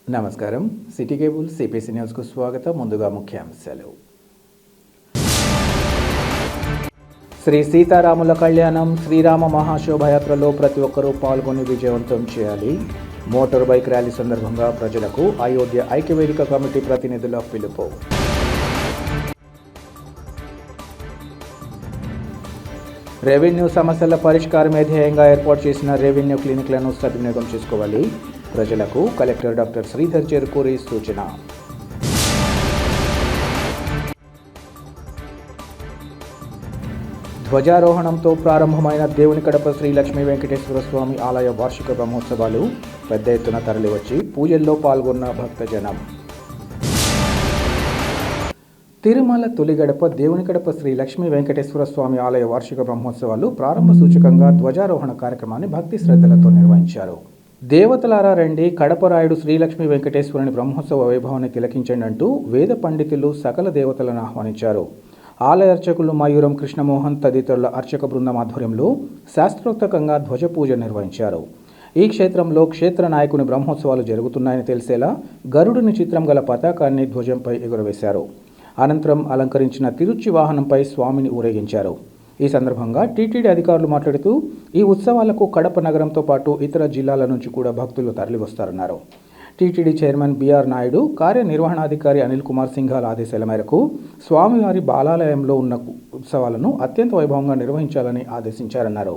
నమస్కారం. City cable CPC న్యూస్కు స్వాగతం. ముందుగా ముఖ్యాంశాలు. శ్రీ సీతారాముల కళ్యాణం శ్రీరామ మహాశోభయాత్రలో ప్రతి ఒక్కరూ పాల్గొని విజయవంతం చేయాలి. మోటార్ బైక్ ర్యాలీ సందర్భంగా ప్రజలకు అయోధ్య ఐక్యవేదిక కమిటీ ప్రతినిధుల పిలుపు. రెవెన్యూ సమస్యల పరిష్కారమే ధ్యేయంగా ఏర్పాటు చేసిన రెవెన్యూ క్లినిక్లను సద్వినియోగం చేసుకోవాలి. ప్రజలకు కలెక్టర్ డాక్టర్ శ్రీధర్ చెరుకూరి సూచన. ధ్వజారోహణంతో ప్రారంభమైన దేవుని కడప శ్రీ లక్ష్మీ వెంకటేశ్వర స్వామి ఆలయ వార్షిక బ్రహ్మోత్సవాలు పెద్ద ఎత్తున తరలివచ్చి పూజల్లో పాల్గొన్న భక్తజనం. తిరుమల తొలి గడప దేవుని కడప శ్రీ లక్ష్మీ వెంకటేశ్వర స్వామి ఆలయ వార్షిక బ్రహ్మోత్సవాలు ప్రారంభ సూచకంగా ధ్వజారోహణ కార్యక్రమాన్ని భక్తి శ్రద్ధలతో నిర్వహించారు. దేవతలారా రండి, కడపరాయుడు శ్రీ లక్ష్మీ వెంకటేశ్వరుని బ్రహ్మోత్సవ వైభవాన్ని తిలకించండి అంటూ వేద పండితులు సకల దేవతలను ఆహ్వానించారు. ఆలయ అర్చకులు మయూరం కృష్ణమోహన్ తదితరుల అర్చక బృందం ఆధ్వర్యంలో శాస్త్రోక్తంగా ధ్వజ పూజ నిర్వహించారు. ఈ క్షేత్రంలో క్షేత్ర నాయకుని బ్రహ్మోత్సవాలు జరుగుతున్నాయని తెలిసేలా గరుడుని చిత్రం గల పతాకాన్ని ధ్వజంపై ఎగురవేశారు. అనంతరం అలంకరించిన తిరుచి వాహనంపై స్వామిని ఊరేగించారు. ఈ సందర్భంగా టీటీడీ అధికారులు మాట్లాడుతూ ఈ ఉత్సవాలకు కడప నగరంతో పాటు ఇతర జిల్లాల నుంచి కూడా భక్తులు తరలివస్తారన్నారు. టీటీడీ చైర్మన్ బిఆర్ నాయుడు, కార్యనిర్వహణాధికారి అనిల్ కుమార్ సింఘాల్ ఆదేశాల మేరకు స్వామివారి బాలాలయంలో ఉన్న ఉత్సవాలను అత్యంత వైభవంగా నిర్వహించాలని ఆదేశించారన్నారు.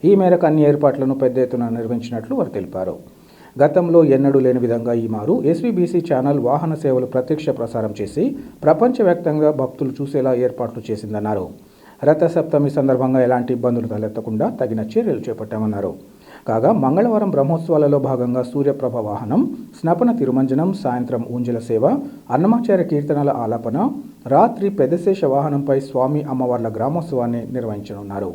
ఈ మేరకు అన్ని ఏర్పాట్లను పెద్ద ఎత్తున నిర్వహించినట్లు వారు తెలిపారు. గతంలో ఎన్నడూ లేని విధంగా ఈ మారు ఎస్వీబీసీ ఛానల్ వాహన సేవలు ప్రత్యక్ష ప్రసారం చేసి ప్రపంచవ్యాప్తంగా భక్తులు చూసేలా ఏర్పాట్లు చేసిందన్నారు. రథసప్తమి సందర్భంగా ఎలాంటి ఇబ్బందులు తలెత్తకుండా తగిన చర్యలు చేపట్టామన్నారు. కాగా మంగళవారం బ్రహ్మోత్సవాలలో భాగంగా సూర్యప్రభ వాహనం, స్నపన తిరుమంజనం, సాయంత్రం ఊంజల సేవ, అన్నమాచార్య కీర్తనల ఆలాపన, రాత్రి పెద్దశేష వాహనంపై స్వామి అమ్మవార్ల గ్రామోత్సవాన్ని నిర్వహించనున్నారు.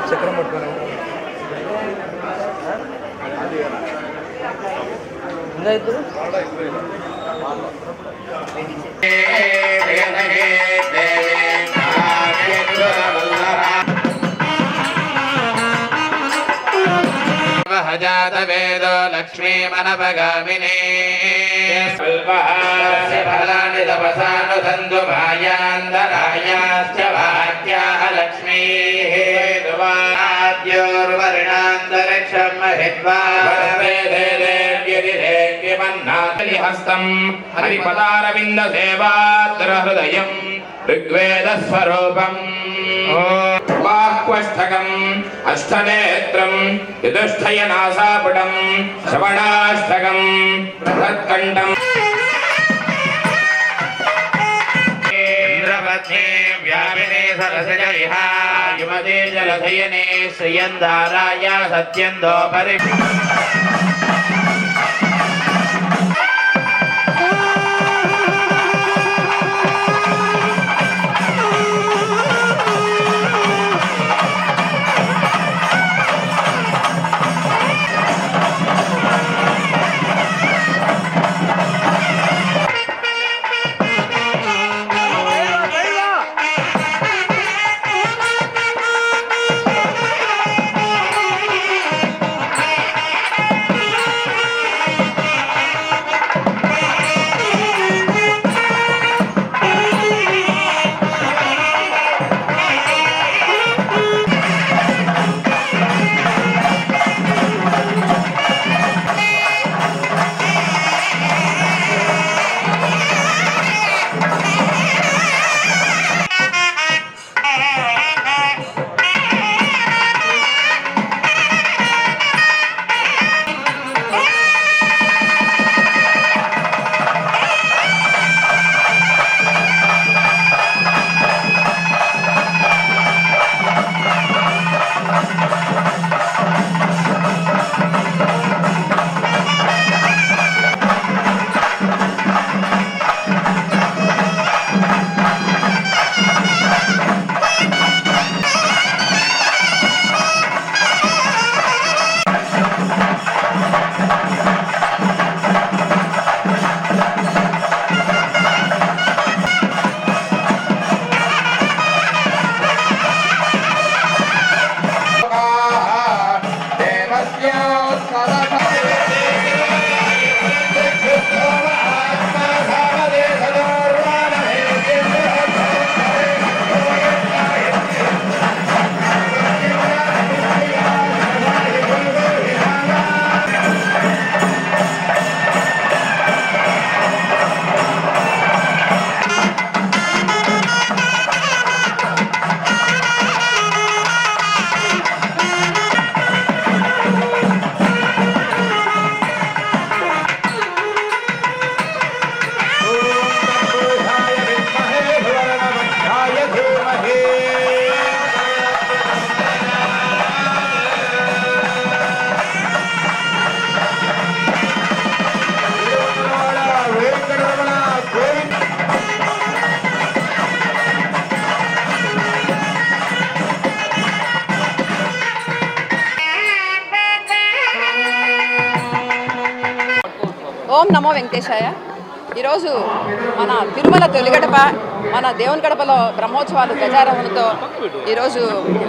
చక్రం పట్టుకున్నాం ఇంకా ఇద్దరు జాత వేదో లక్ష్మీ మనపగామిని ఫలాని తపసానుసంతు మాయాందరాయాశ్చ వాక్యా లక్ష్మీ దుర్వర్ణాంతరిక్షం మహిత్వా హస్తం హరిపదారవింద సేవాద్రహృదయం ఋగ్వేదస్వరూపం బాహ్వష్టకం అష్టనేత్రం యదుష్ఠయనాసాపుటం శ్రవణాష్టకం బృహత్కంఠం ఇంద్రపత్నే వ్యాపినే సరసజ విహాయుమతే జలధయనే శ్రియంధారాయ సత్యందో పరి ఓం నమో వెంకటేశాయ. ఈరోజు మన తిరుమల తొలిగడప మన దేవుని గడపలో బ్రహ్మోత్సవాలు ధ్వజారోహణతో ఈరోజు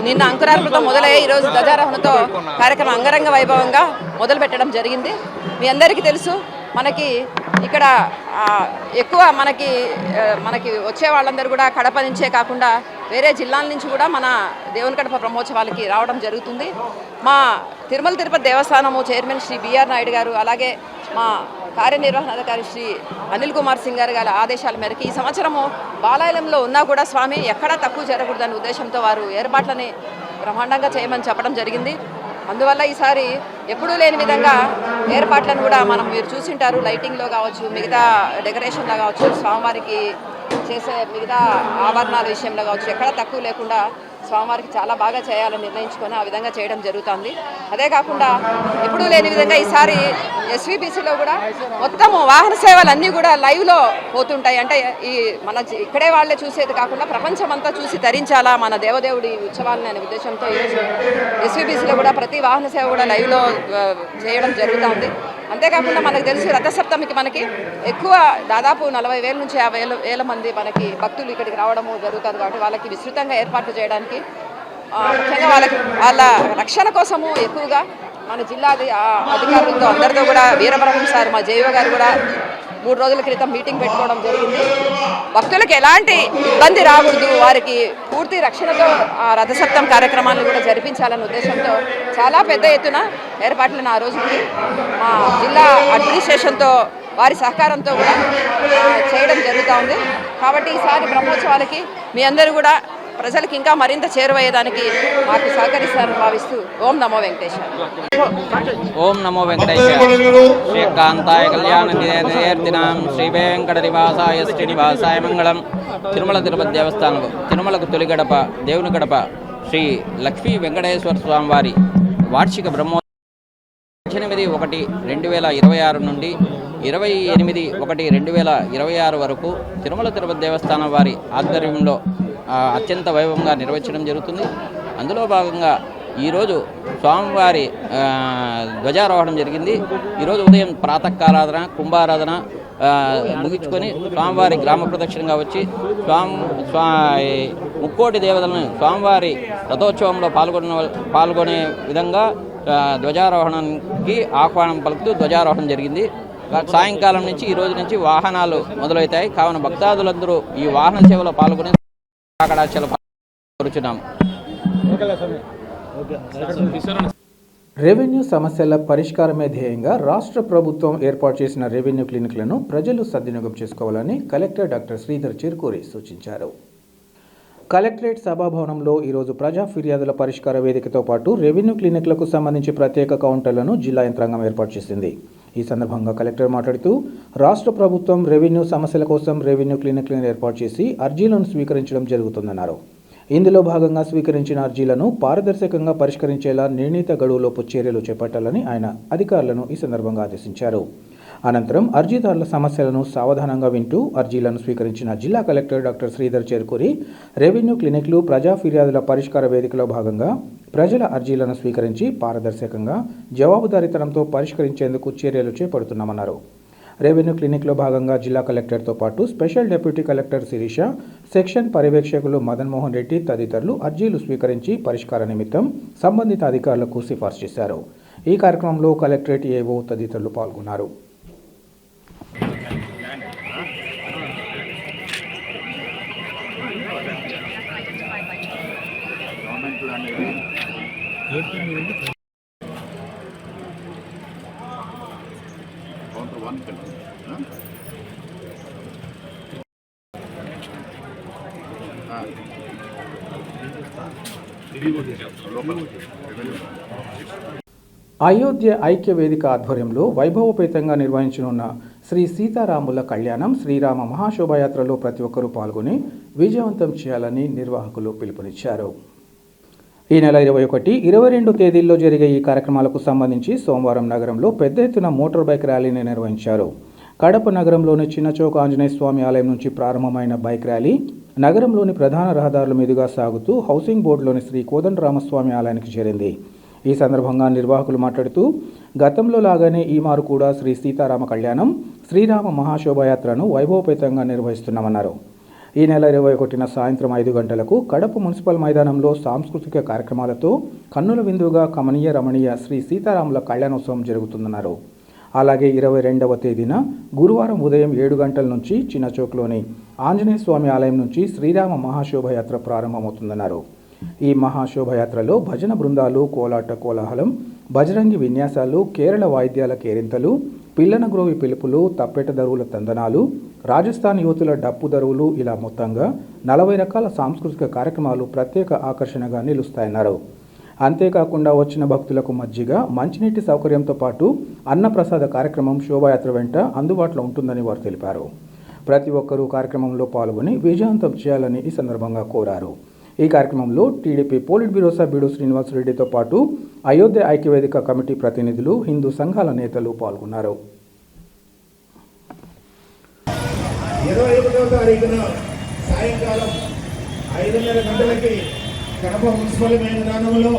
నిన్న అంకురార్పణతో మొదలయ్యి ఈరోజు ధ్వజారోహణతో కార్యక్రమం అంగరంగ వైభవంగా మొదలుపెట్టడం జరిగింది. మీ అందరికీ తెలుసు, మనకి ఇక్కడ ఎక్కువ మనకి వచ్చే వాళ్ళందరూ కూడా కడప నుంచే కాకుండా వేరే జిల్లాల నుంచి కూడా మన దేవుని గడప బ్రహ్మోత్సవాలకి రావడం జరుగుతుంది. మా తిరుమల తిరుపతి దేవస్థానము చైర్మన్ శ్రీ బిఆర్ నాయుడు గారు, అలాగే మా కార్యనిర్వహణాధికారి శ్రీ అనిల్ కుమార్ సింగ్ గారి ఆదేశాల మేరకు ఈ సంవత్సరము బాలాలయంలో ఉన్నా కూడా స్వామి ఎక్కడా తక్కువ జరగకూడదనే ఉద్దేశంతో వారు ఏర్పాట్లని బ్రహ్మాండంగా చేయమని చెప్పడం జరిగింది. అందువల్ల ఈసారి ఎప్పుడూ లేని విధంగా ఏర్పాట్లను కూడా మీరు చూసింటారు. లైటింగ్లో కావచ్చు, మిగతా డెకరేషన్లో కావచ్చు, స్వామివారికి చేసే మిగతా ఆభరణాల విషయంలో కావచ్చు, ఎక్కడా తక్కువ లేకుండా స్వామివారికి చాలా బాగా చేయాలని నిర్ణయించుకొని ఆ విధంగా చేయడం జరుగుతుంది. అదే కాకుండా ఎప్పుడూ లేని విధంగా ఈసారి ఎస్వీబీసీలో కూడా మొత్తము వాహన సేవలు అన్నీ కూడా లైవ్లో పోతుంటాయి. అంటే ఇక్కడే వాళ్ళే చూసేది కాకుండా ప్రపంచమంతా చూసి తరించాలా మన దేవదేవుడి ఉత్సవాలని అనే ఉద్దేశంతో ఈరోజు ఎస్వీబీసీలో కూడా ప్రతి వాహన సేవ కూడా లైవ్లో చేయడం జరుగుతుంది. అంతేకాకుండా మనకు తెలుసు రథసప్తమికి మనకి ఎక్కువ దాదాపు 40,000 నుంచి 50,000 మంది మనకి భక్తులు ఇక్కడికి రావడము జరుగుతుంది. కాబట్టి వాళ్ళకి విస్తృతంగా ఏర్పాట్లు చేయడానికి ముఖ్యంగా వాళ్ళ రక్షణ కోసము ఎక్కువగా మన జిల్లా అధికారులతో అందరితో కూడా వీరబ్రహ్మం సార్ మా జేఈఓ గారు కూడా 3 రోజుల క్రితం మీటింగ్ పెట్టుకోవడం జరిగింది. భక్తులకు ఎలాంటి ఇబ్బంది రాకూడదు, వారికి పూర్తి రక్షణతో రథసప్తం కార్యక్రమాలను కూడా జరిపించాలనే ఉద్దేశంతో చాలా పెద్ద ఎత్తున ఏర్పాట్లను ఆ రోజుకి మా జిల్లా అడ్మినిస్ట్రేషన్తో వారి సహకారంతో కూడా చేయడం జరుగుతూ ఉంది. కాబట్టి ఈసారి బ్రహ్మోత్సవాలకి మీ అందరూ కూడా ప్రజలకు ఇంకా మరింత చేరువయ్యేదానికి మాకు సహకరిస్తారని భావిస్తూ ఓం నమో వెంకటేశ్వర. ఓం నమో వెంకటేశ్వర. శ్రీకాంతాయ కళ్యాణ నిదేర్దినాం శ్రీ వెంకట నివాసాయ శ్రీనివాసాయ మంగళం. తిరుమల తిరుపతి దేవస్థానం తిరుమలకు తొలి గడప దేవుని గడప శ్రీ లక్ష్మీ వెంకటేశ్వర స్వామి వారి వార్షిక బ్రహ్మోత్సవం 18/1/2026 నుండి 28/1/2026 వరకు తిరుమల తిరుపతి దేవస్థానం వారి ఆధ్వర్యంలో అత్యంత వైభవంగా నిర్వహించడం జరుగుతుంది. అందులో భాగంగా ఈరోజు స్వామివారి ధ్వజారోహణం జరిగింది. ఈరోజు ఉదయం ప్రాతకారాధన, కుంభారాధన ముగించుకొని స్వామివారి గ్రామ ప్రదక్షిణగా వచ్చి ముక్కోటి దేవతలను స్వామివారి రథోత్సవంలో పాల్గొనే విధంగా ధ్వజారోహణానికి ఆహ్వానం పలుకుతూ ధ్వజారోహణం జరిగింది. సాయంకాలం నుంచి ఈ రోజు నుంచి వాహనాలు మొదలవుతాయి. కావున భక్తాదులందరూ ఈ వాహన సేవలో పాల్గొని కోరుచున్నాం. రెవెన్యూ సమస్యల పరిష్కారమే ధ్యేయంగా రాష్ట్ర ప్రభుత్వం ఏర్పాటు చేసిన రెవెన్యూ క్లినిక్లను ప్రజలు సద్వినియోగం చేసుకోవాలని కలెక్టర్ డాక్టర్ శ్రీధర్ చిరుకూరి సూచించారు. కలెక్టరేట్ సభాభవనంలో ఈరోజు ప్రజా ఫిర్యాదుల పరిష్కార వేదికతో పాటు రెవెన్యూ క్లినిక్లకు సంబంధించి ప్రత్యేక కౌంటర్లను జిల్లా యంత్రాంగం ఏర్పాటు చేసింది. ఈ సందర్భంగా కలెక్టర్ మాట్లాడుతూ రాష్ట్ర ప్రభుత్వం రెవెన్యూ సమస్యల కోసం రెవెన్యూ క్లినిక్లను ఏర్పాటు చేసి అర్జీలను స్వీకరించడం జరుగుతుందన్నారు. ఇందులో భాగంగా స్వీకరించిన అర్జీలను పారదర్శకంగా పరిష్కరించేలా నిర్ణీత గడువులోపు చర్యలు చేపట్టాలని ఆయన అధికారులను ఈ సందర్భంగా ఆదేశించారు. అనంతరం అర్జీదారుల సమస్యలను సావధానంగా వింటూ అర్జీలను స్వీకరించిన జిల్లా collector doctor Sridhar Cherukuri revenue క్లినిక్లు ప్రజా ఫిర్యాదుల పరిష్కార వేదికలో భాగంగా ప్రజల అర్జీలను స్వీకరించి పారదర్శకంగా జవాబుదారీతనంతో పరిష్కరించేందుకు చర్యలు చేపడుతున్నామన్నారు. రెవెన్యూ క్లినిక్లో భాగంగా జిల్లా కలెక్టర్తో పాటు special deputy collector Sirisha, section పర్యవేక్షకులు మదన్ మోహన్ రెడ్డి తదితరులు అర్జీలు స్వీకరించి పరిష్కార నిమిత్తం సంబంధిత అధికారులకు సిఫార్సు చేశారు. ఈ కార్యక్రమంలో కలెక్టరేట్ ఏవో తదితరులు పాల్గొన్నారు. అయోధ్య ఐక్య వేదిక ఆధ్వర్యంలో వైభవోపేతంగా నిర్వహించనున్న శ్రీ సీతారాముల కళ్యాణం శ్రీరామ మహాశోభాయాత్రలో ప్రతి ఒక్కరూ పాల్గొని విజయవంతం చేయాలని నిర్వాహకులు పిలుపునిచ్చారు. ఈ నెల 21, 22 తేదీల్లో జరిగే ఈ కార్యక్రమాలకు సంబంధించి సోమవారం నగరంలో పెద్ద ఎత్తున మోటార్ బైక్ ర్యాలీని నిర్వహించారు. కడప నగరంలోని చిన్నచౌక ఆంజనేయ స్వామి ఆలయం నుంచి ప్రారంభమైన బైక్ ర్యాలీ నగరంలోని ప్రధాన రహదారుల మీదుగా సాగుతూ హౌసింగ్ బోర్డులోని శ్రీ కోదండరామస్వామి ఆలయానికి చేరింది. ఈ సందర్భంగా నిర్వాహకులు మాట్లాడుతూ గతంలో లాగానే ఈ మారు కూడా శ్రీ సీతారామ కళ్యాణం శ్రీరామ మహాశోభాయాత్రను వైభవపేతంగా నిర్వహిస్తున్నామన్నారు. ఈ నెల 21న సాయంత్రం 5 గంటలకు కడప మున్సిపల్ మైదానంలో సాంస్కృతిక కార్యక్రమాలతో కన్నుల విందుగా కమనీయ రమణీయ శ్రీ సీతారాముల కళ్యాణోత్సవం జరుగుతుందన్నారు. అలాగే 22వ తేదీన గురువారం ఉదయం 7 గంటల నుంచి చిన్నచౌక్లోని ఆంజనేయ స్వామి ఆలయం నుంచి శ్రీరామ మహాశోభయాత్ర ప్రారంభమవుతుందన్నారు. ఈ మహాశోభయాత్రలో భజన బృందాలు, కోలాట కోలాహలం, బజరంగి విన్యాసాలు, కేరళ వాయిద్యాల కేరింతలు, పిల్లన గ్రోవి పిలుపులు, తప్పెట దరువుల తందనాలు, రాజస్థాన్ యువతుల డప్పు దరువులు ఇలా మొత్తంగా 40 రకాల సాంస్కృతిక కార్యక్రమాలు ప్రత్యేక ఆకర్షణగా నిలుస్తాయన్నారు. అంతేకాకుండా వచ్చిన భక్తులకు మజ్జిగ, మంచినీటి సౌకర్యంతో పాటు అన్నప్రసాద కార్యక్రమం శోభాయాత్ర వెంట అందుబాటులో ఉంటుందని వారు తెలిపారు. ప్రతి ఒక్కరూ కార్యక్రమంలో పాల్గొని విజయవంతం చేయాలని ఈ సందర్భంగా కోరారు. ఈ కార్యక్రమంలో టీడీపీ పోలిట్ బ్యూరో సభ్యుడు శ్రీనివాసరెడ్డితో పాటు అయోధ్య ఐక్యవేదిక కమిటీ ప్రతినిధులు, హిందూ సంఘాల నేతలు పాల్గొన్నారు. 21వ తారీఖున సాయంకాలం 5:30 గంటలకి కడప మున్సిపల్ మైదానంలో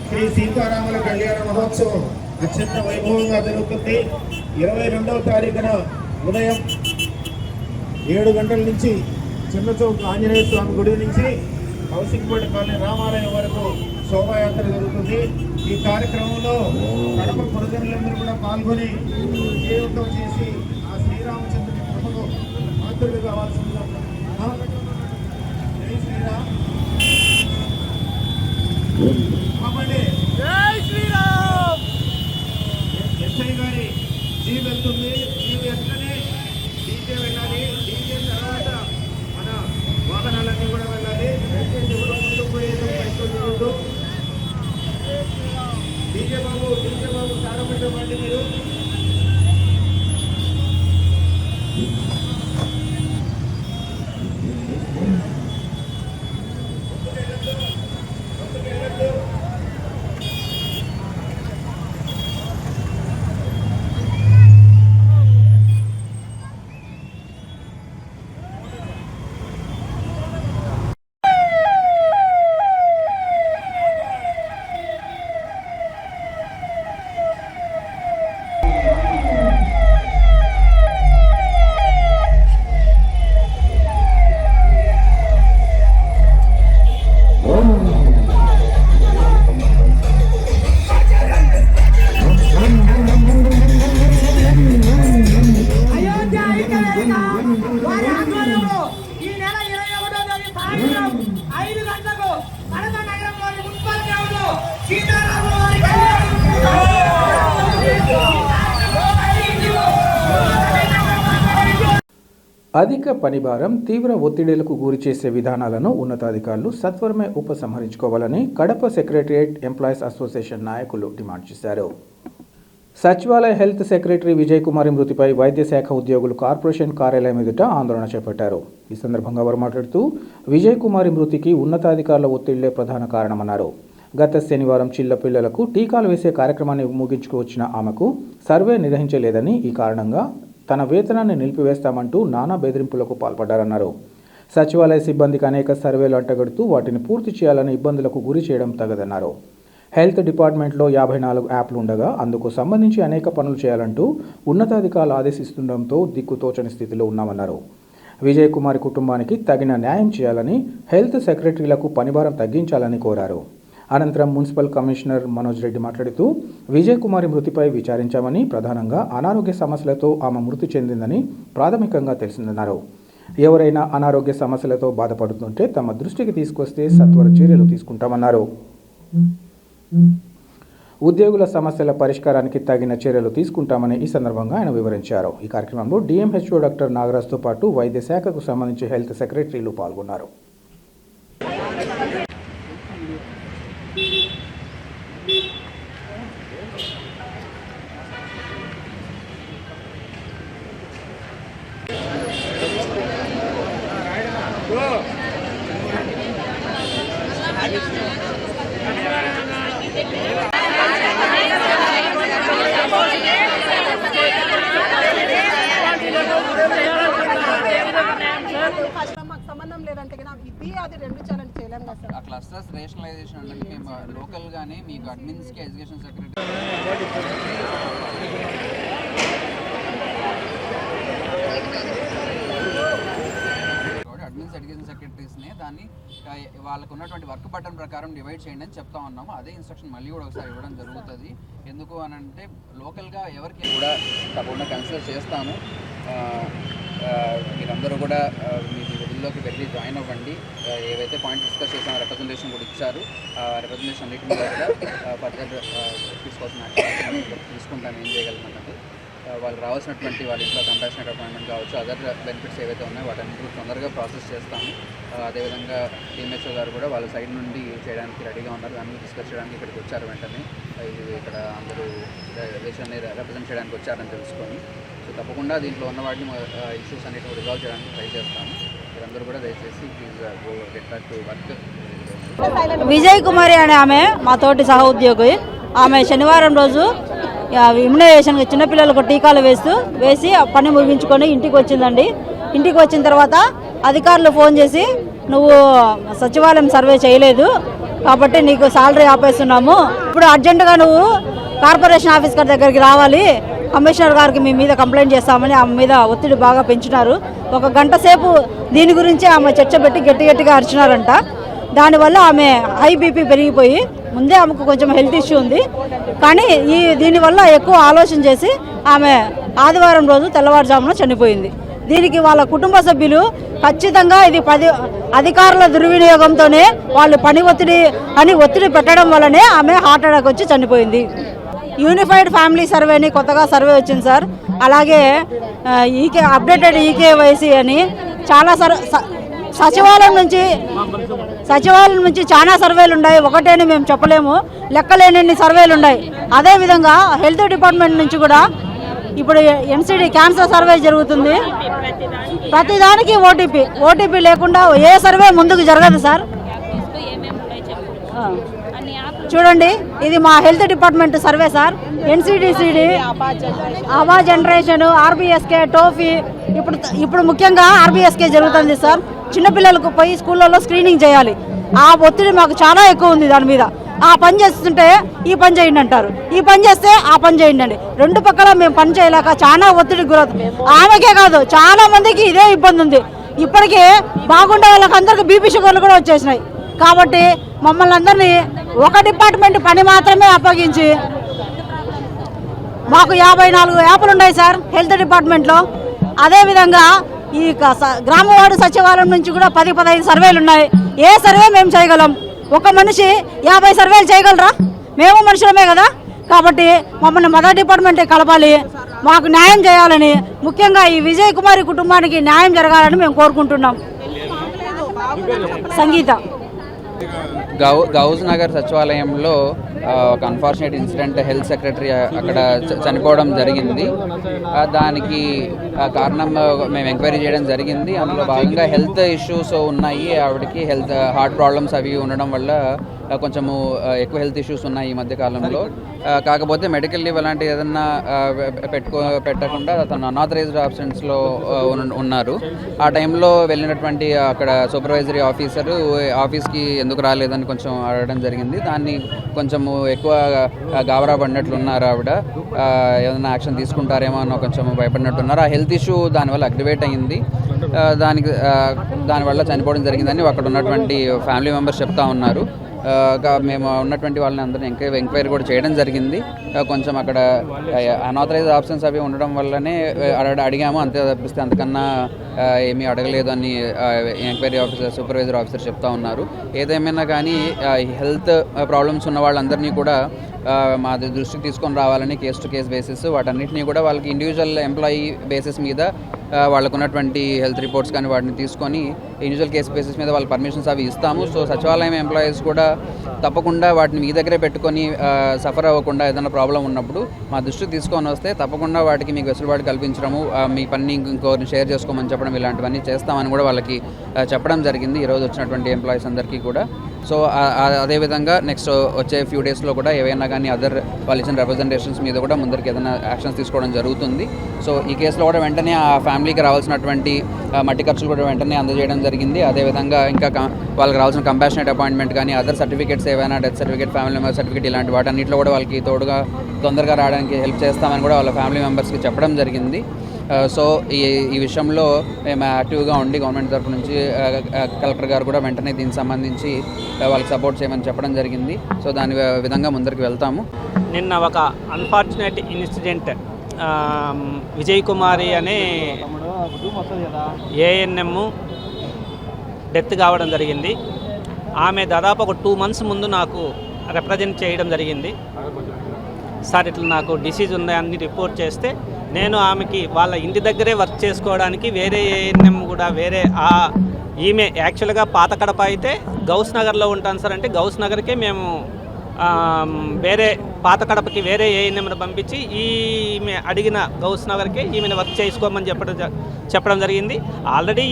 శ్రీ సీతారాముల కళ్యాణ మహోత్సవం అత్యంత వైభవంగా జరుగుతుంది. 22వ తారీఖున ఉదయం 7 గంటల నుంచి చిన్నచౌక ఆంజనేయ స్వామి గుడి నుంచి హౌసింగ్ బోర్డు కాలనీ రామాలయం వరకు శోభాయాత్ర జరుగుతుంది. ఈ కార్యక్రమంలో కడప ప్రజలందరూ కూడా పాల్గొని విజయవంతం చేసి ఆ శ్రీరామచంద్రుని కృపకు పాత్రులు కావాల్సిందిగా జై శ్రీరామ్. జై శ్రీరామ్. ఎస్ఐ గారి జీప్ వెళ్తుంది. జీప్ వెంటనే డీజే వెళ్ళాలి. డీజే తర్వాత మన వాహనాలన్నీ కూడా వెళ్ళాలి. దయచేసి కూడా ముందుకు పోయేది. డీజే బాబు ప్రారంభించమండి మీరు. అధిక పనిభారం, తీవ్ర ఒత్తిడిలకు గురి చేసే విధానాలను ఉన్నతాధికారులు సత్వరమే ఉపసంహరించుకోవాలని కడప సెక్రటరియట్ ఎంప్లాయీస్ అసోసియేషన్ నాయకులు డిమాండ్ చేశారు. సచివాలయ హెల్త్ సెక్రటరీ విజయ్ కుమారి మృతిపై వైద్య శాఖ ఉద్యోగులు కార్పొరేషన్ కార్యాలయం ఎదుట ఆందోళన చేపట్టారు. ఈ సందర్భంగా వారు మాట్లాడుతూ విజయ్ కుమారి మృతికి ఉన్నతాధికారుల ఒత్తిళ్లే ప్రధాన కారణమన్నారు. గత శనివారం చిన్నపిల్లలకు టీకాలు వేసే కార్యక్రమాన్ని ముగించుకువచ్చిన ఆమెకు సర్వే నిర్వహించలేదని, ఈ కారణంగా తన వేతనాన్ని నిలిపివేస్తామంటూ నానా బెదిరింపులకు పాల్పడ్డారన్నారు. సచివాలయ సిబ్బందికి అనేక సర్వేలు అంటగడుతూ వాటిని పూర్తి చేయాలని ఇబ్బందులకు గురి చేయడం తగదన్నారు. హెల్త్ డిపార్ట్మెంట్లో 54 యాప్లు ఉండగా అందుకు సంబంధించి అనేక పనులు చేయాలంటూ ఉన్నతాధికారులు ఆదేశిస్తుండటంతో దిక్కుతోచని స్థితిలో ఉన్నామన్నారు. విజయ్ కుమార్ కుటుంబానికి తగిన న్యాయం చేయాలని, హెల్త్ సెక్రటరీలకు పనిభారం తగ్గించాలని కోరారు. అనంతరం మున్సిపల్ కమిషనర్ మనోజ్ రెడ్డి మాట్లాడుతూ విజయ్ కుమారి మృతిపై విచారించామని, ప్రధానంగా అనారోగ్య సమస్యలతో ఆమె మృతి చెందిందని ప్రాథమికంగా తెలిసిందన్నారు. ఎవరైనా అనారోగ్య సమస్యలతో బాధపడుతుంటే తమ దృష్టికి తీసుకొస్తే సత్వర చర్యలు తీసుకుంటామన్నారు. ఉద్యోగుల సమస్యల పరిష్కారానికి తగిన చర్యలు తీసుకుంటామని ఈ సందర్భంగా ఆయన వివరించారు. ఈ కార్యక్రమంలో డిఎంహెచ్ఓ డాక్టర్ నాగరాజ్తో పాటు వైద్య శాఖకు సంబంధించి హెల్త్ సెక్రటరీలు పాల్గొన్నారు. మాకు సంబంధం లేదంటే ఇది అది రెండు ఛాలెంజ్ చేయలేము కదా సార్. ఆ క్లస్టర్స్ రేషనలైజేషన్ అంటే మేము లోకల్గానే మీకు అడ్మిన్స్కి ఎడ్యుకేషన్ సెక్రటరీ అడ్మిన్స్ ఎడ్యుకేషన్ సెక్రటరీస్నే దాన్ని వాళ్ళకు ఉన్నటువంటి వర్క్ బటన్ ప్రకారం డివైడ్ చేయండి అని చెప్తా ఉన్నాము. అదే ఇన్స్ట్రక్షన్ మళ్ళీ కూడా ఒకసారి ఇవ్వడం జరుగుతుంది. ఎందుకు అని అంటే లోకల్గా ఎవరికి కూడా తప్పకుండా కన్సిడర్ చేస్తాము. మీరందరూ కూడా మీ విధుల్లోకి వెళ్ళి జాయిన్ అవ్వండి. ఏవైతే పాయింట్ డిస్కస్ చేసామో రిప్రజెంటేషన్ కూడా ఇచ్చారు. ఆ రిప్రజెంటేషన్ అన్నిటి మీద కూడా ఫర్దర్ తీసుకోవాల్సిన యాక్షన్ తీసుకుంటాను. ఏం చేయగలమన్నది వాళ్ళు రావాల్సినటువంటి వాళ్ళ ఇంట్లో కంపాషనేట్ అపాయింట్మెంట్ కావచ్చు, అదర్ బెనిఫిట్స్ ఏవైతే ఉన్నాయో వాటన్నిటి తొందరగా ప్రాసెస్ చేస్తాము. అదేవిధంగా డిఎంహెచ్ఓ గారు కూడా వాళ్ళ సైడ్ నుండి చేయడానికి రెడీగా ఉన్నారు. దాన్ని డిస్కస్ చేయడానికి ఇక్కడికి వచ్చారు. వెంటనే ఇది ఇక్కడ అందరూ దేశాన్ని రిప్రజెంట్ చేయడానికి వచ్చారని తెలుసుకొని సో తప్పకుండా దీంట్లో ఉన్న వాటిని ఇష్యూస్ అన్నిటిని రిజాల్వ్ చేయడానికి ట్రై చేస్తాము. మీరందరూ కూడా దయచేసి please go get back to work. Vijay Kumari అనే ఆమె మా తోటి సహ ఉద్యోగి. ఆమె శనివారం రోజు ఇమ్యునైజేషన్ చిన్నపిల్లలకు టీకాలు వేసి పని ముగించుకొని ఇంటికి వచ్చిందండి. ఇంటికి వచ్చిన తర్వాత అధికారులు ఫోన్ చేసి నువ్వు సచివాలయం సర్వే చేయలేదు కాబట్టి నీకు సాలరీ ఆపేస్తున్నాము, ఇప్పుడు అర్జెంటుగా నువ్వు కార్పొరేషన్ ఆఫీసర్ దగ్గరికి రావాలి, కమిషనర్ గారికి మీ మీద కంప్లైంట్ చేస్తామని ఆమె మీద ఒత్తిడి బాగా పెంచున్నారు. 1 గంట సేపు దీని గురించి ఆమె చర్చ పెట్టి గట్టిగా అరిచినారంట. దానివల్ల ఆమె హై బీపీ పెరిగిపోయి ముందే ఆమెకు కొంచెం హెల్త్ ఇష్యూ ఉంది. కానీ దీనివల్ల ఎక్కువ ఆలోచన చేసి ఆమె ఆదివారం రోజు తెల్లవారుజామున చనిపోయింది. దీనికి వాళ్ళ కుటుంబ సభ్యులు ఖచ్చితంగా ఇది అధికారుల దుర్వినియోగంతోనే వాళ్ళు పని ఒత్తిడి పెట్టడం వల్లనే ఆమె హార్ట్ అటాక్ వచ్చి చనిపోయింది. యూనిఫైడ్ ఫ్యామిలీ సర్వేని కొత్తగా సర్వే వచ్చింది సార్. అలాగే అప్డేటెడ్ ఈకేవైసీ అని చాలా సచివాలయం నుంచి చాలా సర్వేలు ఉన్నాయి. ఒకటేని మేము చెప్పలేము, లెక్కలేని సర్వేలు ఉన్నాయి. అదేవిధంగా హెల్త్ డిపార్ట్మెంట్ నుంచి కూడా ఇప్పుడు ఎన్సిడి క్యాన్సర్ సర్వే జరుగుతుంది. ప్రతిదానికి ఓటీపీ లేకుండా ఏ సర్వే ముందుకు జరగదు సార్. చూడండి, ఇది మా health department survey sir. NCDCD, ఆవా జనరేషన్, ఆర్బీఎస్కే, టోఫీ, ఇప్పుడు ముఖ్యంగా ఆర్బీఎస్కే జరుగుతుంది సార్. చిన్నపిల్లలకు పోయి స్కూళ్ళలో స్క్రీనింగ్ చేయాలి. ఆ ఒత్తిడి మాకు చాలా ఎక్కువ ఉంది. దాని మీద ఆ పని చేస్తుంటే ఈ పని చేయండి అంటారు, ఈ పని చేస్తే ఆ పని చేయండి అండి. 2 పక్కల మేము పని చేయలేక చాలా ఒత్తిడికి గురవుతుంది. ఆమెకే కాదు చాలా మందికి ఇదే ఇబ్బంది ఉంది. ఇప్పటికే బాగుండే వాళ్ళకి అందరికి బీపీ షుగర్లు కూడా వచ్చేసినాయి. కాబట్టి మమ్మల్ని అందరినీ ఒక డిపార్ట్మెంట్ పని మాత్రమే అప్పగించి మాకు 54 యాప్లు ఉన్నాయి సార్ హెల్త్ డిపార్ట్మెంట్లో. అదేవిధంగా ఈ గ్రామవార్డు సచివాలయం నుంచి కూడా 10-15 సర్వేలు ఉన్నాయి. ఏ సర్వే మేము చేయగలం? ఒక మనిషి 50 సర్వేలు చేయగలరా? మేము మనుషులమే కదా. కాబట్టి మమ్మల్ని మదర్ డిపార్ట్మెంటే కలపాలి, మాకు న్యాయం చేయాలని, ముఖ్యంగా ఈ విజయ్ కుమారి కుటుంబానికి న్యాయం జరగాలని మేము కోరుకుంటున్నాం. సంగీత గౌజ్ నగర్ సచివాలయంలో ఒక అన్ఫార్చునేట్ ఇన్సిడెంట్, హెల్త్ సెక్రటరీ అక్కడ చనిపోవడం జరిగింది. దానికి కారణం మేము ఎంక్వైరీ చేయడం జరిగింది. అందులో భాగంగా హెల్త్ ఇష్యూస్ ఉన్నాయి. ఆవిడకి హార్ట్ ప్రాబ్లమ్స్ అవి ఉండడం వల్ల కొంచెము ఎక్కువ హెల్త్ ఇష్యూస్ ఉన్నాయి ఈ మధ్య కాలంలో. కాకపోతే మెడికల్ లీవ్ అలాంటి ఏదన్నా పెట్టకుండా తను అన్ఆథరైజ్డ్ ఆబ్సెన్స్లో ఉన్నారు. ఆ టైంలో వెళ్ళినటువంటి అక్కడ సూపర్వైజరీ ఆఫీసరు ఆఫీస్కి ఎందుకు రాలేదని కొంచెం అడగడం జరిగింది. దాన్ని కొంచెము ఎక్కువ గాబరా పడినట్లున్నారు ఆవిడ. ఏదైనా యాక్షన్ తీసుకుంటారేమో అని కొంచెం భయపడినట్టున్నారు. ఆ హెల్త్ ఇష్యూ దానివల్ల అగ్రివేట్ అయ్యింది. దానివల్ల చనిపోవడం జరిగిందని అక్కడ ఉన్నటువంటి ఫ్యామిలీ మెంబర్స్ చెప్తా ఉన్నారు. మేము ఉన్నటువంటి వాళ్ళని అందరినీ ఎంక్వైరీ కూడా చేయడం జరిగింది. కొంచెం అక్కడ అన్ఆథరైజ్డ్ ఆప్షన్స్ అవి ఉండడం వల్లనే అడిగాము, అంతే తప్పిస్తే అంతకన్నా ఏమీ అడగలేదు అని ఎంక్వైరీ ఆఫీసర్ సూపర్వైజర్ ఆఫీసర్ చెప్తా ఉన్నారు. ఏదేమైనా కానీ హెల్త్ ప్రాబ్లమ్స్ ఉన్న వాళ్ళందరినీ కూడా మా దృష్టికి తీసుకొని రావాలని కేస్ టు కేస్ బేసిస్ వాటన్నిటినీ కూడా వాళ్ళకి ఇండివిజువల్ ఎంప్లాయీ బేసిస్ మీద వాళ్ళకు ఉన్నటువంటి హెల్త్ రిపోర్ట్స్ కానీ వాటిని తీసుకొని ఇండివిజువల్ కేస్ బేసిస్ మీద వాళ్ళ పర్మిషన్స్ అవి ఇస్తాము. సో సచివాలయం ఎంప్లాయీస్ కూడా తప్పకుండా వాటిని మీ దగ్గరే పెట్టుకొని సఫర్ అవ్వకుండా ఏదైనా ప్రాబ్లం ఉన్నప్పుడు మా దృష్టికి తీసుకొని వస్తే తప్పకుండా వాటికి మీకు వెసులుబాటు కల్పించడము, మీ పని ఇంకోరిని షేర్ చేసుకోమని చెప్పడం ఇలాంటివన్నీ చేస్తామని కూడా వాళ్ళకి చెప్పడం జరిగింది ఈరోజు వచ్చినటువంటి ఎంప్లాయీస్ అందరికీ కూడా. సో అదేవిధంగా నెక్స్ట్ వచ్చే ఫ్యూ డేస్లో కూడా ఏవైనా కానీ వాళ్ళు ఇచ్చిన రిప్రజెంటేషన్స్ మీద కూడా ముందరికి ఏదైనా యాక్షన్స్ తీసుకోవడం జరుగుతుంది. సో ఈ కేసులో కూడా వెంటనే ఆ ఫ్యామిలీకి రావాల్సినటువంటి మట్టి ఖర్చులు కూడా వెంటనే అందజేయడం జరిగింది. అదేవిధంగా ఇంకా వాళ్ళకి రావాల్సిన కంపాషనేట్ అపాయింట్మెంట్ కానీ అదర్ సర్టిఫికేట్స్ ఏవైనా death certificate, family member certificate ఇలాంటి వాటన్నిటిలో కూడా వాళ్ళకి తొందరగా రావడానికి హెల్ప్ చేస్తామని కూడా వాళ్ళ ఫ్యామిలీ మెంబర్స్కి చెప్పడం జరిగింది. సో ఈ విషయంలో మేము యాక్టివ్గా ఉండి గవర్నమెంట్ తరఫు నుంచి కలెక్టర్ గారు కూడా వెంటనే దీనికి సంబంధించి వాళ్ళకి సపోర్ట్ చేయమని చెప్పడం జరిగింది. సో దాని విధంగా ముందరికి వెళ్తాము. నిన్న ఒక అన్ఫార్చునేట్ ఇన్సిడెంట్, విజయ్ కుమారి అనే ఏఎన్ఎం డెత్ కావడం జరిగింది. ఆమె దాదాపు ఒక 2 months ముందు నాకు రిప్రజెంట్ చేయడం జరిగింది. సార్ ఇట్లా నాకు డిసీజ్ ఉంది అన్ని రిపోర్ట్ చేస్తే నేను ఆమెకి వాళ్ళ ఇంటి దగ్గరే వర్క్ చేసుకోవడానికి వేరే ఏఎన్ఎం కూడా ఈమె యాక్చువల్గా పాత కడప అయితే గౌస్ నగర్లో ఉంటాను సార్ అంటే గౌస్ నగర్కే మేము వేరే పాత కడపకి వేరే ఏఎన్ఎంను పంపించి ఈమె అడిగిన గౌస్ నగర్కి ఈమెను వర్క్ చేసుకోమని చెప్పడం జరిగింది. ఆల్రెడీ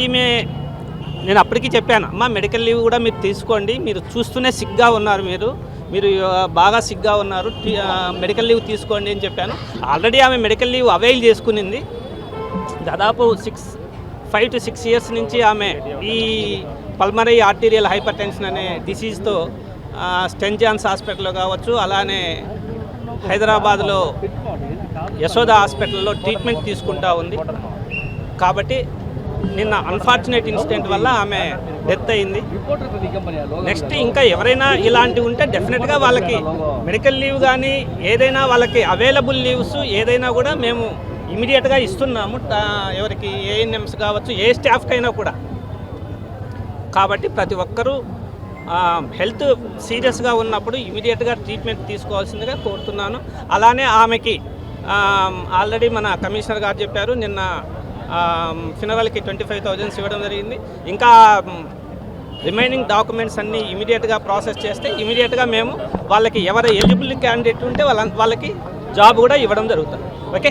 నేను అప్పటికీ చెప్పాను, అమ్మ మెడికల్ లీవ్ కూడా మీరు తీసుకోండి, మీరు చూస్తూనే సిగ్గా ఉన్నారు, మీరు బాగా సిగ్గా ఉన్నారు, మెడికల్ లీవ్ తీసుకోండి అని చెప్పాను. ఆల్రెడీ ఆమె మెడికల్ లీవ్ అవైల్ చేసుకునింది. దాదాపు 5 to 6 years నుంచి ఆమె ఈ పల్మనరీ ఆర్టీరియల్ హైపర్ టెన్షన్ అనే డిసీజ్తో సెయింట్ జాన్స్ హాస్పిటల్లో కావచ్చు, అలానే హైదరాబాద్లో యశోద హాస్పిటల్లో ట్రీట్మెంట్ తీసుకుంటూ ఉంది. కాబట్టి నిన్న అన్ఫార్చునేట్ ఇన్సిడెంట్ వల్ల ఆమె డెత్ అయింది. నెక్స్ట్ ఇంకా ఎవరైనా ఇలాంటివి ఉంటే డెఫినెట్గా వాళ్ళకి మెడికల్ లీవ్ కానీ ఏదైనా వాళ్ళకి అవైలబుల్ లీవ్స్ ఏదైనా కూడా మేము ఇమీడియట్గా ఇస్తున్నాము, ఎవరికి ఏఎన్ఎంస్ కావచ్చు, ఏ స్టాఫ్కైనా కూడా. కాబట్టి ప్రతి ఒక్కరూ హెల్త్ సీరియస్గా ఉన్నప్పుడు ఇమీడియట్గా ట్రీట్మెంట్ తీసుకోవాల్సిందిగా కోరుతున్నాను. అలానే ఆమెకి ఆల్రెడీ మన కమిషనర్ గారు చెప్పారు, నిన్న ఫినరల్కి 25,000 ఇవ్వడం జరిగింది. ఇంకా రిమైనింగ్ డాక్యుమెంట్స్ అన్నీ ఇమీడియట్గా ప్రాసెస్ చేస్తే ఇమీడియట్గా మేము వాళ్ళకి ఎవరు ఎలిజిబుల్ క్యాండిడేట్ ఉంటే వాళ్ళకి జాబ్ కూడా ఇవ్వడం జరుగుతుంది. ఓకే.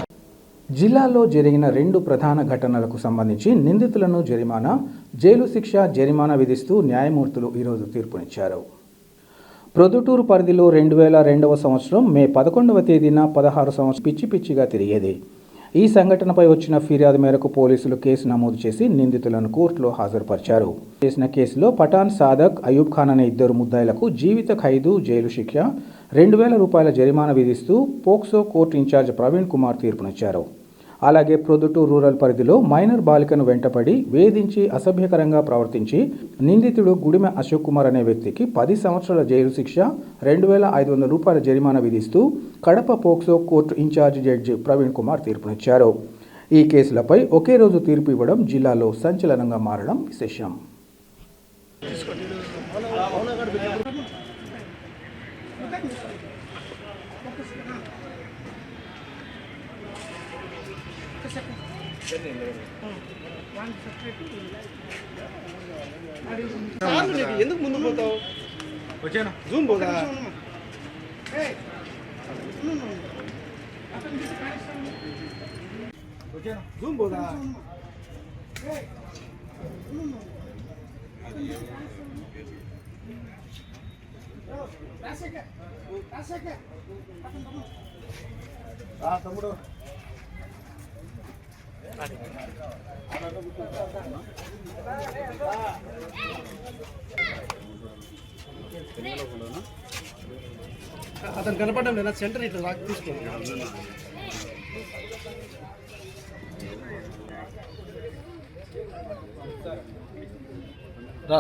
జిల్లాలో జరిగిన 2 ప్రధాన ఘటనలకు సంబంధించి నిందితులను జైలు శిక్ష జరిమానా విధిస్తూ న్యాయమూర్తులు ఈరోజు తీర్పునిచ్చారు. ప్రొద్దుటూరు పరిధిలో 2002వ సంవత్సరం మే 11వ తేదీన 16 సంవత్సరం పిచ్చిగా తిరిగేది. ఈ సంఘటనపై వచ్చిన ఫిర్యాదు మేరకు పోలీసులు కేసు నమోదు చేసి నిందితులను కోర్టులో హాజరుపరిచారు. చేసిన కేసులో పఠాన్, సాదక్, అయూబ్ ఖాన్ అనే 2 ముద్దాయిలకు జీవిత ఖైదు, జైలు శిక్ష, 2,000 రూపాయల జరిమానా విధిస్తూ POCSO court in charge Praveen Kumar తీర్పునిచ్చారు. అలాగే ప్రొద్దుటూరు రూరల్ పరిధిలో మైనర్ బాలికను వెంటపడి వేధించి అసభ్యకరంగా ప్రవర్తించి నిందితుడు గుడిమె అశోక్ కుమార్ అనే వ్యక్తికి 10 సంవత్సరాల జైలు శిక్ష, 2,500 రూపాయల జరిమానా విధిస్తూ Kadapa POCSO court in charge judge Praveen Kumar తీర్పునిచ్చారు. ఈ కేసులపై ఒకే రోజు తీర్పు ఇవ్వడం జిల్లాలో సంచలనంగా మారడం విశేషం. ఎందుకు ముందు పోతావు? జూమ్ పోదా? జూమ్ పోదా? తమ్ముడు అతను కనపడడం లేదా? సెంటర్ ఇట్లా లాక్ తీసుకోండి. రా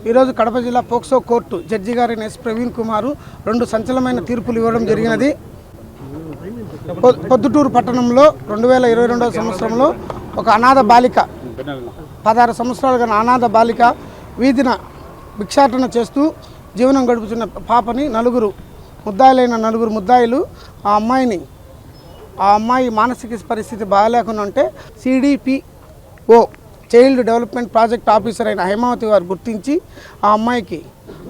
ఈరోజు కడప జిల్లా పోక్సో కోర్టు జడ్జి గారైన ఎస్ ప్రవీణ్ కుమారు 2 సంచలనమైన తీర్పులు ఇవ్వడం జరిగినది. పొద్దుటూరు పట్టణంలో 2022 సంవత్సరంలో ఒక అనాథ బాలిక 16 సంవత్సరాలుగా అనాథ బాలిక వీధిన భిక్షాటన చేస్తూ జీవనం గడుపుతున్న పాపని ముద్దాయిలైన నలుగురు ముద్దాయిలు ఆ అమ్మాయి మానసిక పరిస్థితి బాగాలేకుండా ఉంటే CDPO child development project officer అయిన హైమావతి వారు గుర్తించి ఆ అమ్మాయికి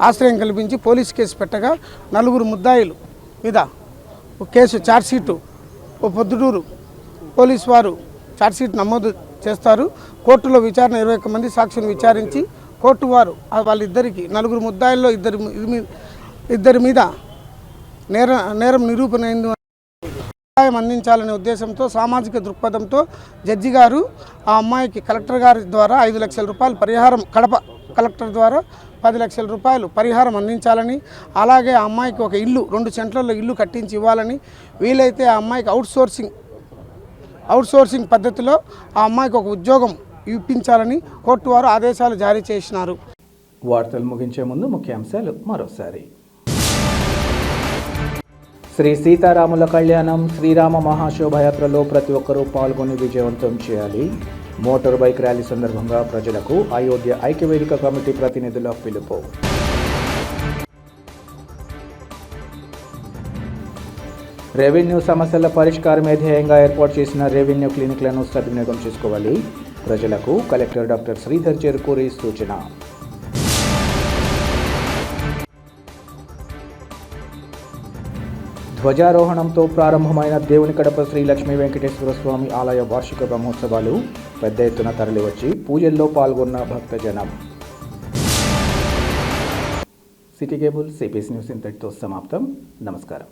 ఆశ్రయం కల్పించి పోలీస్ కేసు పెట్టగా 4 ముద్దాయిలు మీద కేసు ఛార్జ్షీటు పొద్దుటూరు పోలీసు వారు ఛార్జ్షీట్ నమోదు చేస్తారు. కోర్టులో విచారణ 21 మంది సాక్షులు విచారించి కోర్టు వారు వాళ్ళిద్దరికి 4 ముద్దాయిల్లో ఇద్దరి మీద నేరం నిరూపణ అయింది సహాయం అందించాలనే ఉద్దేశంతో సామాజిక దృక్పథంతో జడ్జి గారు ఆ అమ్మాయికి కలెక్టర్ గారి ద్వారా 5 లక్షల రూపాయలు పరిహారం, కడప కలెక్టర్ ద్వారా 10 లక్షల రూపాయలు పరిహారం అందించాలని, అలాగే ఆ అమ్మాయికి ఒక ఇల్లు 2 సెంట్లలో ఇల్లు కట్టించి ఇవ్వాలని, వీలైతే ఆ అమ్మాయికి అవుట్సోర్సింగ్ పద్ధతిలో ఆ అమ్మాయికి ఒక ఉద్యోగం ఇప్పించాలని కోర్టు వారు ఆదేశాలు జారీ చేసినారు. వార్తలు ముగించే ముందు ముఖ్యాంశాలు మరోసారి. శ్రీ సీతారాముల కళ్యాణం శ్రీరామ మహాశోభయాత్రలో ప్రతి ఒక్కరూ పాల్గొని విజయవంతం చేయాలి. మోటార్ బైక్ ర్యాలీ సందర్భంగా ప్రజలకు అయోధ్య ఐక్యవేదిక కమిటీ ప్రతినిధుల పిలుపు. రెవెన్యూ సమస్యల పరిష్కారమే ధ్యేయంగా ఏర్పాటు చేసిన రెవెన్యూ క్లినిక్లను సద్వినియోగం చేసుకోవాలి. ప్రజలకు కలెక్టర్ డాక్టర్ శ్రీధర్ చెరుకూరి సూచన. ధ్వజారోహణంతో ప్రారంభమైన దేవుని కడప శ్రీ లక్ష్మీ వెంకటేశ్వర స్వామి ఆలయ వార్షిక బ్రహ్మోత్సవాలు పెద్ద ఎత్తున తరలివచ్చి పూజల్లో పాల్గొన్న భక్తజనం. సిటీ కేబుల్ CPS న్యూస్ ఇంతటితో సమాప్తం. నమస్కారం.